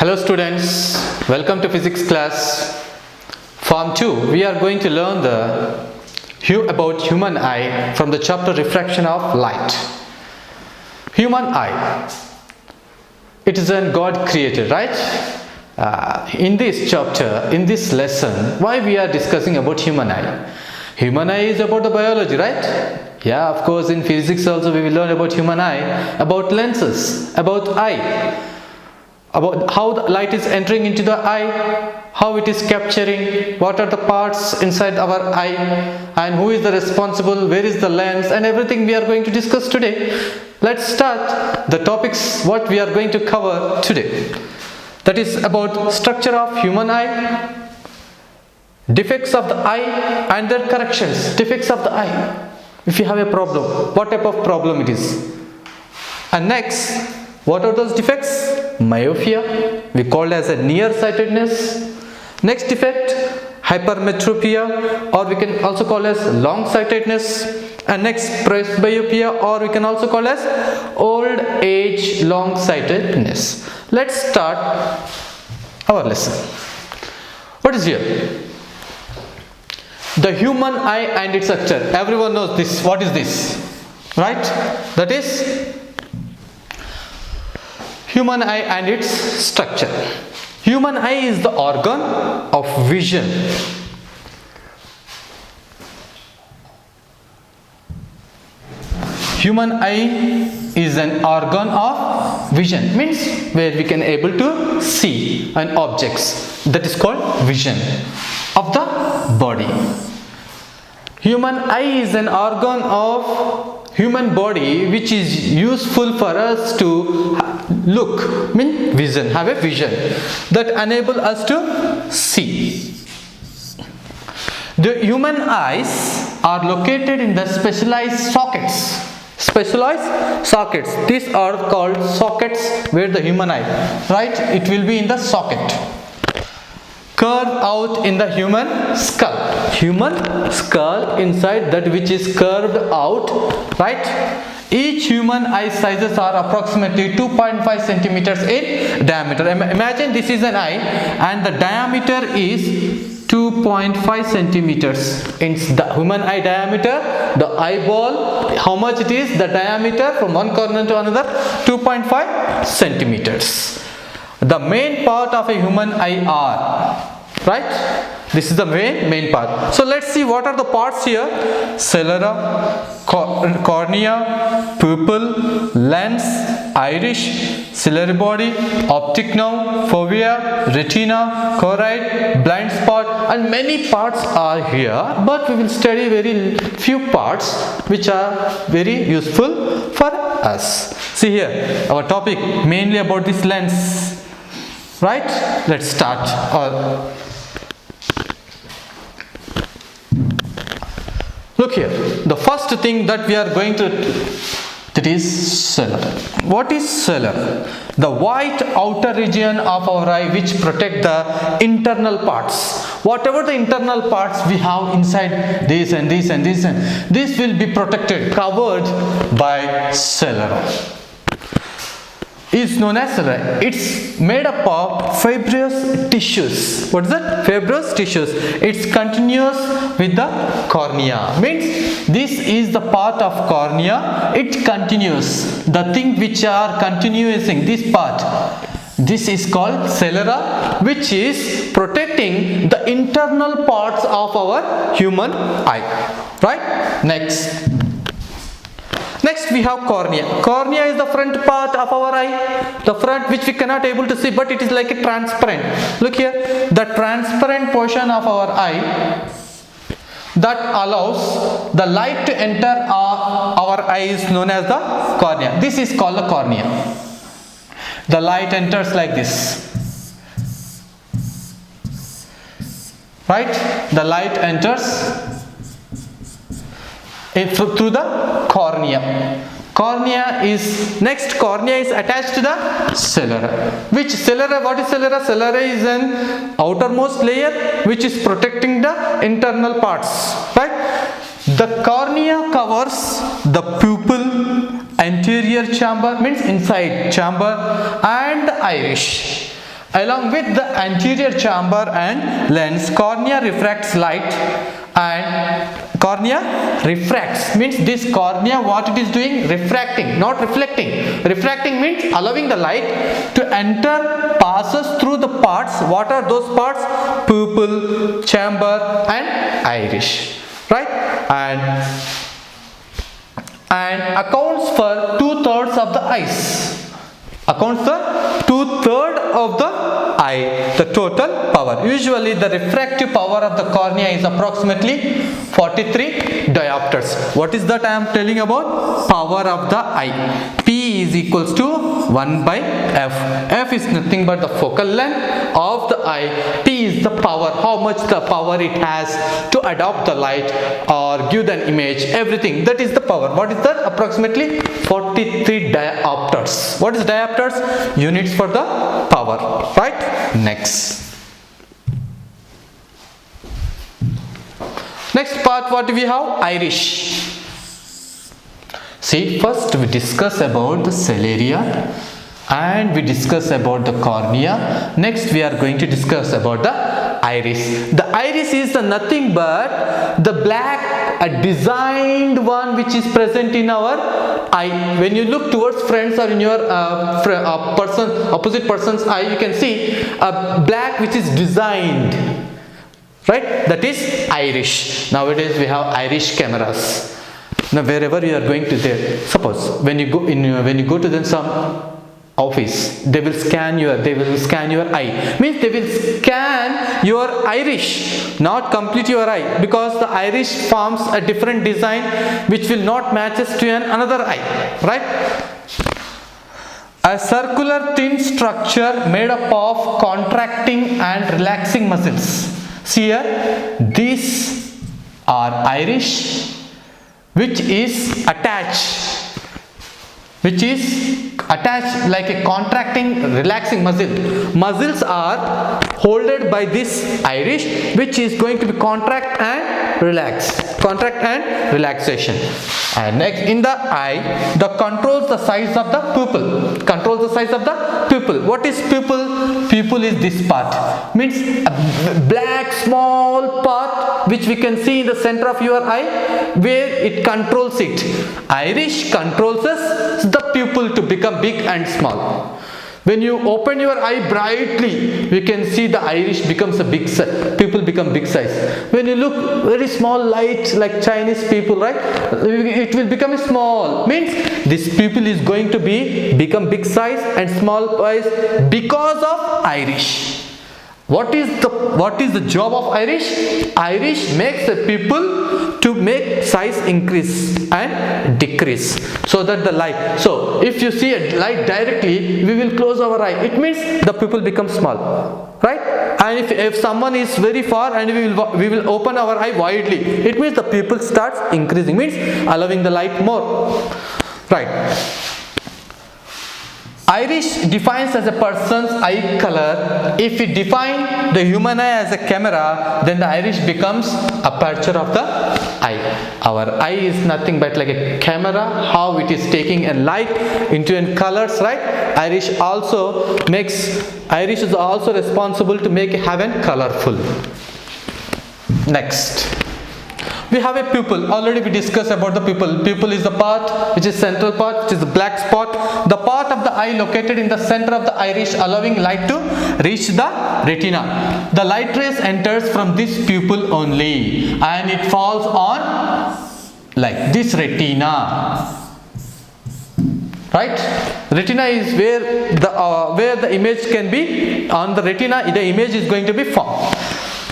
Hello students, welcome to physics class. Form 2, we are going to learn about human eye from the chapter Refraction of Light. Human eye, it is a God created, right? In this chapter, in this lesson, why we are discussing about human eye? Human eye is about the biology, right? Yeah, of course, in physics also we will learn about human eye, about lenses, about eye, about how the light is entering into the eye, how it is capturing, what are the parts inside our eye, and who is the responsible, where is the lens, and everything we are going to discuss today. Let's start the topics what we are going to cover today. That is about structure of human eye, defects of the eye and their corrections. Defects of the eye, if you have a problem, what type of problem it is. And next, what are those defects? Myopia, we call as a nearsightedness. Next defect, hypermetropia, or we can also call as long-sightedness. And next, presbyopia, or we can also call as old age long-sightedness. Let's start our lesson. What is here? The human eye and its structure. Everyone knows this. What is this? Right? That is human eye and its structure. Human eye is the organ of vision. Human eye is an organ of vision, means where we can able to see an objects. That is called vision of the body. Human eye is an organ of human body which is useful for us to look, mean vision, have a vision that enable us to see. The human eyes are located in the specialized sockets. Specialized sockets. These are called sockets where the human eye, right? It will be in the socket. Curve out in the human skull. Human skull inside that which is curved out, right? Each human eye sizes are approximately 2.5 centimeters in diameter. Imagine this is an eye and the diameter is 2.5 centimeters. In the human eye diameter, the eyeball, how much it is? The diameter from one corner to another, 2.5 centimeters. The main part of a human eye are, right? This is the main part. So let's see what are the parts here. Sclera, cornea, pupil, lens, iris, ciliary body, optic nerve, fovea, retina, choroid, blind spot, and many parts are here. But we will study very few parts which are very useful for us. See here, our topic mainly about this lens. Right? Let's start. Look here. The first thing that we are going to, that is sclera. What is sclera? The white outer region of our eye which protect the internal parts. Whatever the internal parts we have inside this and this and this, and this will be protected, covered by sclera. Is known as sclera. It's made up of fibrous tissues. What is that? Fibrous tissues. It's continuous with the cornea. Means this is the part of cornea. It continues. The thing which are continuing this part. This is called sclera, which is protecting the internal parts of our human eye. Right? Next we have cornea. Cornea is the front part of our eye, the front which we cannot able to see, but it is like a transparent. Look here, the transparent portion of our eye that allows the light to enter our eye is known as the cornea. This is called the cornea. The light enters like this, right? The light enters through the cornea. Cornea is attached to the sclera. Which sclera? What is sclera? Sclera is an outermost layer which is protecting the internal parts. Right? The cornea covers the pupil, anterior chamber means inside chamber, and the iris. Along with the anterior chamber and lens, cornea refracts light, and cornea refracts means this cornea, what it is doing? Refracting, not reflecting. Refracting means allowing the light to enter, passes through the parts. What are those parts? Pupil, chamber and iris, right? And accounts for 2/3 of the eyes. Accounts for 2/3 of the eye, the total power. Usually the refractive power of the cornea is approximately 43 diopters. What is that I am telling about? Power of the eye. P is equals to 1 by F. F is nothing but the focal length of the eye. P is the power, how much the power it has to adopt the light or give an image, everything. That is the power. What is that? Approximately 43 diopters. What is diopters? Units for the power, right? Next part, what do we have? Iris. See, first we discuss about the cell area and we discuss about the cornea. Next we are going to discuss about the iris. The iris is nothing but the black, a designed one which is present in our eye. When you look towards friends or in your opposite person's eye, you can see a black which is designed, right? That is iris. Nowadays we have iris cameras. Now wherever you are going to there, suppose when you go to then some office, they will scan your eye, means they will scan your iris, not complete your eye, because the iris forms a different design which will not matches to another eye, right? A circular thin structure made up of contracting and relaxing muscles. See here, these are iris which is attached like a contracting relaxing muscle. Muscles are holded by this iris which is going to be contract and relaxation. And next, in the eye, the controls the size of the pupil. What is pupil? Pupil is this part, means a black small part which we can see in the center of your eye where it controls it. Iris controls the pupil to become big and small. When you open your eye brightly, we can see the iris becomes a big size, pupil become big size. When you look very small light like Chinese people, right, it will become small, means this pupil is going to become big size and small size because of iris. What is the job of iris? Iris makes the pupil to make size increase and decrease, so that the light. So if you see a light directly, we will close our eye. It means the pupil becomes small, right? And if someone is very far and we will open our eye widely, it means the pupil starts increasing, means allowing the light more, right? Iris defines as a person's eye color. If we define the human eye as a camera, then the iris becomes aperture of the eye. Our eye is nothing but like a camera, how it is taking a light into colors, right? Iris is also responsible to make heaven colorful. Next, we have a pupil. Already we discussed about the pupil. Pupil is the part which is central part, which is the black spot, the part of the eye located in the center of the iris, allowing light to reach the retina. The light rays enters from this pupil only and it falls on like this retina, right? Retina is where the image can be. On the retina, the image is going to be formed.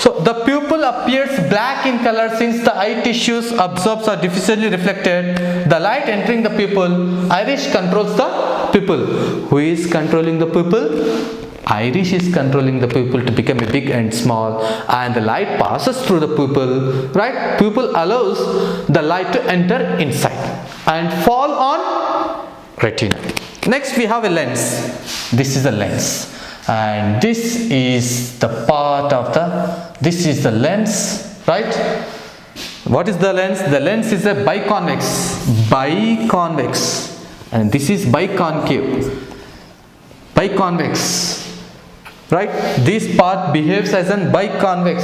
So the pupil appears black in color since the eye tissues absorbs or diffusely reflected the light entering the pupil. Iris controls the pupil. Who is controlling the pupil? Iris is controlling the pupil to become big and small, and the light passes through the pupil, right? Pupil allows the light to enter inside and fall on retina. Next we have a lens. This is a lens. And this is the part of this is the lens, right? What is the lens? The lens is a biconvex, and this is biconvex. right? This part behaves as an biconvex,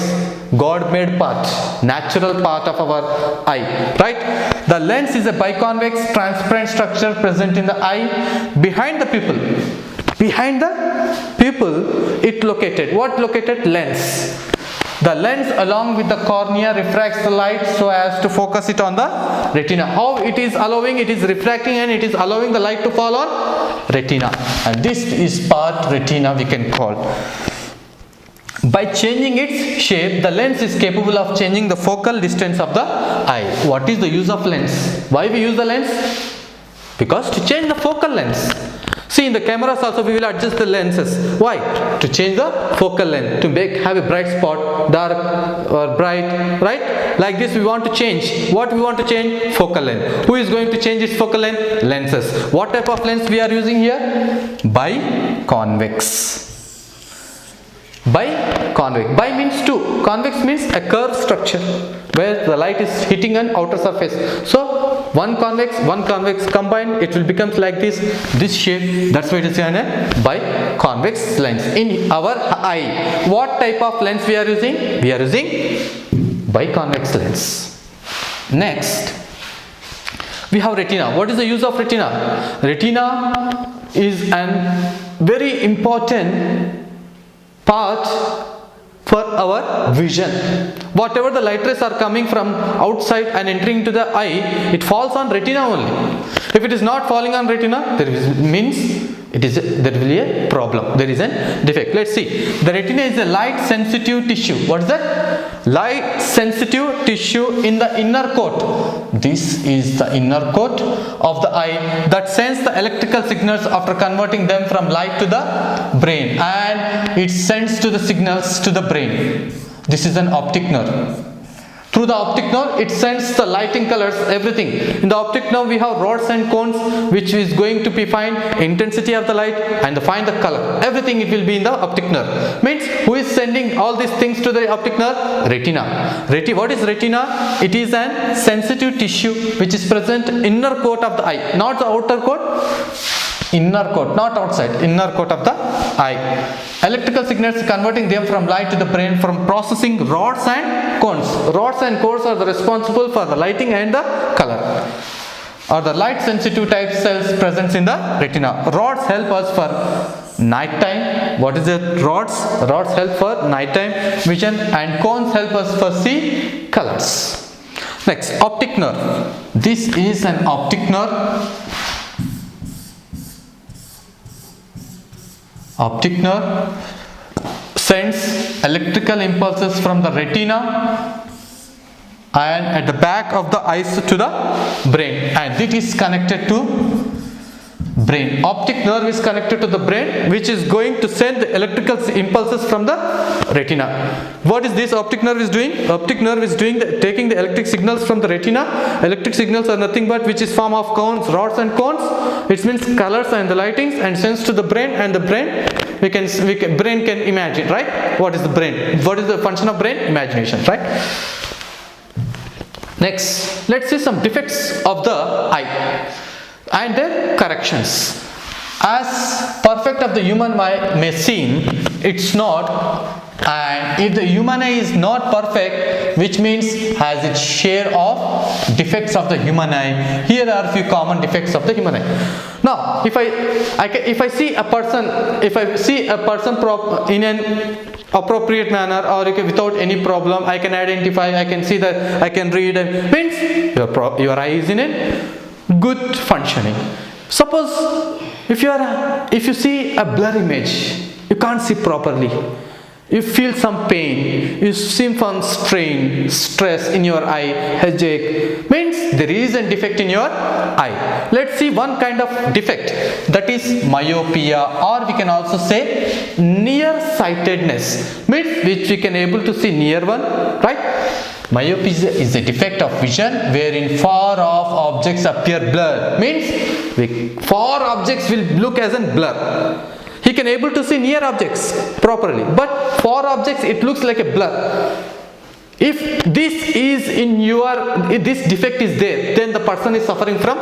God made part, natural part of our eye, right? The lens is a biconvex transparent structure present in the eye behind the pupil. Behind the pupil it located, what located? Lens. The lens along with the cornea refracts the light so as to focus it on the retina. How it is allowing? It is refracting and it is allowing the light to fall on retina, and this is part retina we can call. By changing its shape, the lens is capable of changing the focal distance of the eye. What is the use of lens? Why we use the lens? Because to change the focal length. See, in the cameras also we will adjust the lenses. Why? To change the focal length, to have a bright spot, dark or bright, right? Like this we want to change. What we want to change? Focal length. Who is going to change its focal length? Lenses. What type of lens we are using here? Biconvex. Biconvex. Bi means two. Convex means a curved structure where the light is hitting an outer surface. So one convex combined, it will become like this shape. That's why it is a biconvex lens. In our eye, what type of lens we are using? We are using biconvex lens. Next, we have retina. What is the use of retina? Retina is an very important part for our vision. Whatever the light rays are coming from outside and entering to the eye, it falls on retina only. If it is not falling on retina, there will be a problem. There is a defect. Let's see. The retina is a light sensitive tissue. What is that? Light sensitive tissue in the inner coat. This is the inner coat of the eye that sends the electrical signals after converting them from light to the brain, and it sends to the signals to the brain. This is an optic nerve. Through the optic nerve, it sends the lighting colors, everything. In the optic nerve, we have rods and cones, which is going to be find intensity of the light and find the color. Everything it will be in the optic nerve. Means who is sending all these things to the optic nerve? Retina. What is retina? It is an sensitive tissue which is present in inner coat of the eye, not the outer coat. Inner coat, not outside, inner coat of the eye. Electrical signals converting them from light to the brain from processing rods and cones. Rods and cones are responsible for the lighting and the color, or the light sensitive type cells present in the retina. Rods help us for night time. What is it? Rods help for nighttime vision, and cones help us for see colors. Next, optic nerve. This is an optic nerve. Optic nerve sends electrical impulses from the retina and at the back of the eyes to the brain, and it is connected to brain. Optic nerve is connected to the brain, which is going to send the electrical impulses from the retina. What is this optic nerve is doing? Optic nerve is taking the electric signals from the retina. Electric signals are nothing but which is form of cones, rods and cones. It means colors and the lightings, and sends to the brain, and the brain brain can imagine, right? What is the brain? What is the function of brain? Imagination, right? Next, let's see some defects of the eye and their corrections. As perfect of the human eye may seem, it's not. And if the human eye is not perfect, which means has its share of defects of the human eye. Here are a few common defects of the human eye. Now, if I see a person in an appropriate manner, or without any problem, I can identify, I can see that, I can read, means your eye is in a good functioning. Suppose if you see a blur image, you can't see properly. You feel some pain, you see some strain, stress in your eye, headache, means there is a defect in your eye. Let's see one kind of defect, that is myopia, or we can also say nearsightedness, means which we can able to see near one, right? Myopia is a defect of vision wherein far off objects appear blurred, means far objects will look as a blur. He can able to see near objects properly, but far objects it looks like a blur. If this is if this defect is there, then the person is suffering from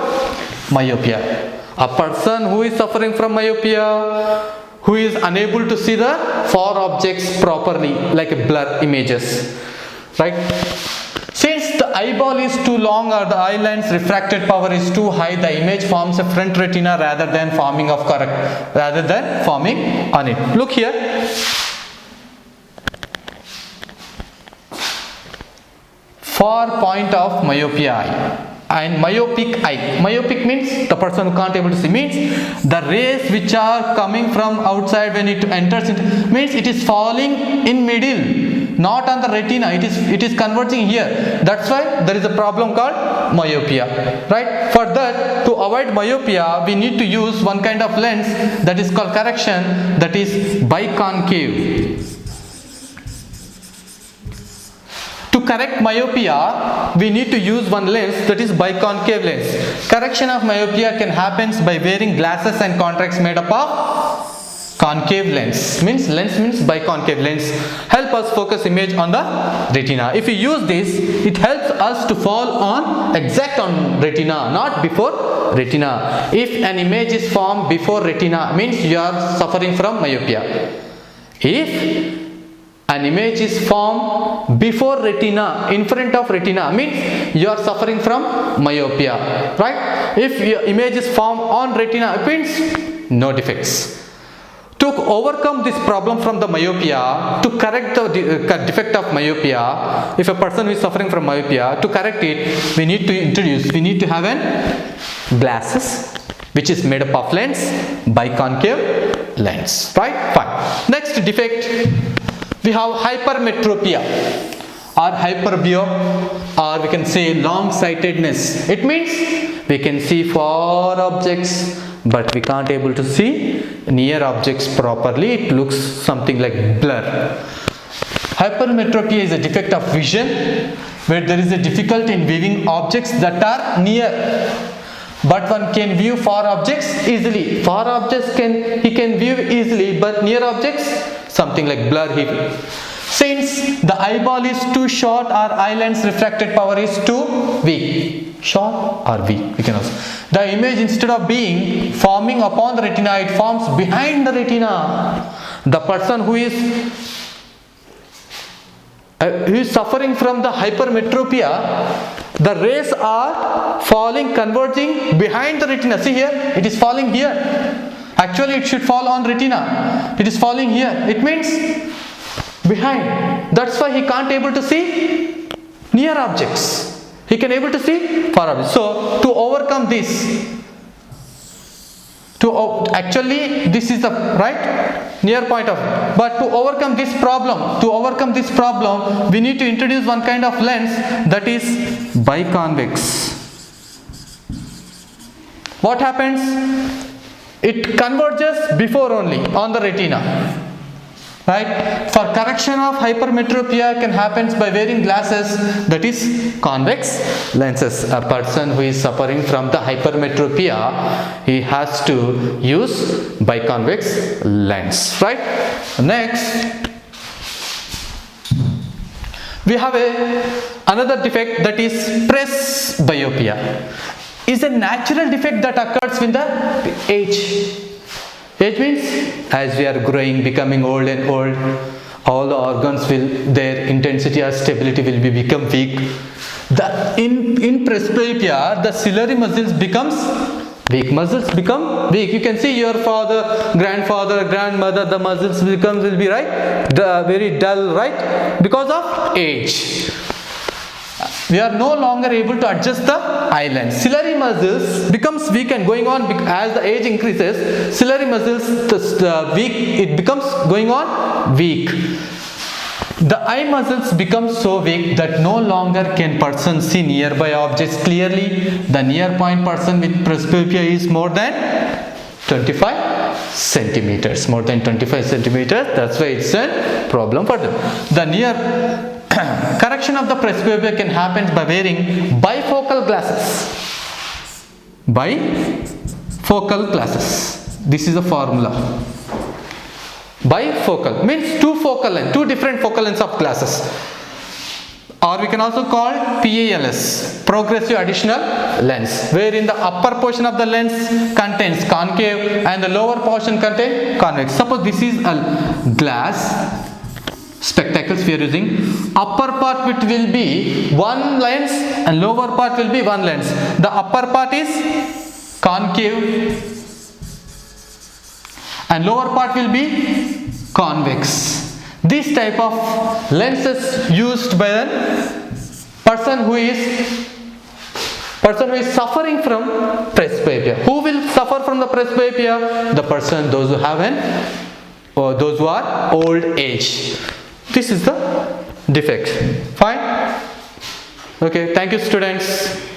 myopia. A person who is suffering from myopia, who is unable to see the far objects properly, like blur images, right? Since the eyeball is too long or the eye lens refracted power is too high, the image forms a front retina rather than forming on it. Look here. Far point of myopia eye and myopic eye. Myopic means the person who can't able to see, means the rays which are coming from outside when it enters into, means it is falling in middle, not on the retina. It is converging here. That's why there is a problem called myopia, right? For that, to avoid myopia, we need to use one kind of lens that is called correction, that is biconcave. To correct myopia, we need to use one lens, that is biconcave lens. Correction of myopia can happen by wearing glasses and contacts made up of concave lens. Lens means biconcave lens. Help us focus image on the retina. If we use this, it helps us to fall on exact on retina, not before retina. If an image is formed before retina, means you are suffering from myopia. If an image is formed before retina, in front of retina, means you are suffering from myopia, right? If your image is formed on retina, it means no defects. To overcome this problem from the myopia, to correct the defect of myopia, if a person is suffering from myopia, to correct it, we need to have an glasses which is made up of lens, biconcave lens, right? Fine. Next defect, we have hypermetropia or hyperbia, or we can say long-sightedness. It means we can see far objects but we can't able to see near objects properly. It looks something like blur. Hypermetropia is a defect of vision where there is a difficulty in viewing objects that are near, but one can view far objects easily. Far objects he can view easily, but near objects something like blur he will. Since the eyeball is too short, or eye lens refracted power is too weak. Short or weak, we can also. The image, instead of being forming upon the retina, it forms behind the retina. The person who is suffering from the hypermetropia, the rays are falling, converging behind the retina. See here, it is falling here. Actually, it should fall on retina. It is falling here. It means behind. That's why he can't able to see near objects. He can able to see far objects. So, to overcome this, actually this is the right near point of, but to overcome this problem, we need to introduce one kind of lens, that is biconvex. What happens? It converges before only on the retina, right? For correction of hypermetropia can happen by wearing glasses, that is convex lenses. A person who is suffering from the hypermetropia, he has to use biconvex lens, right? Next, we have another defect, that is presbyopia. Is a natural defect that occurs with the age. Age means as we are growing, becoming old and old, all the organs their intensity or stability will become weak. In presbyopia, the ciliary muscles becomes weak. Muscles become weak. You can see your father, grandfather, grandmother, the muscles will be right, very dull, right? Because of age. We are no longer able to adjust the eye lens. Ciliary muscles becomes weak and going on as the age increases. Ciliary muscles it becomes going on weak. The eye muscles become so weak that no longer can person see nearby objects clearly. The near point person with presbyopia is more than 25 centimeters. More than 25 centimeters. That's why it's a problem for them. The near correction of the presbyopia can happen by wearing bifocal glasses. Bifocal glasses. This is a formula. Bifocal means two different focal lengths of glasses. or we can also call PALS, progressive additional lens, wherein the upper portion of the lens contains concave and the lower portion contains convex. Suppose this is a glass spectacles we are using. Upper part it will be one lens and lower part will be one lens. The upper part is concave and lower part will be convex. This type of lenses used by a person who is suffering from presbyopia. Who will suffer from the presbyopia? The person, those who have those who are old age. This is the defect. Fine. Okay. Thank you, students.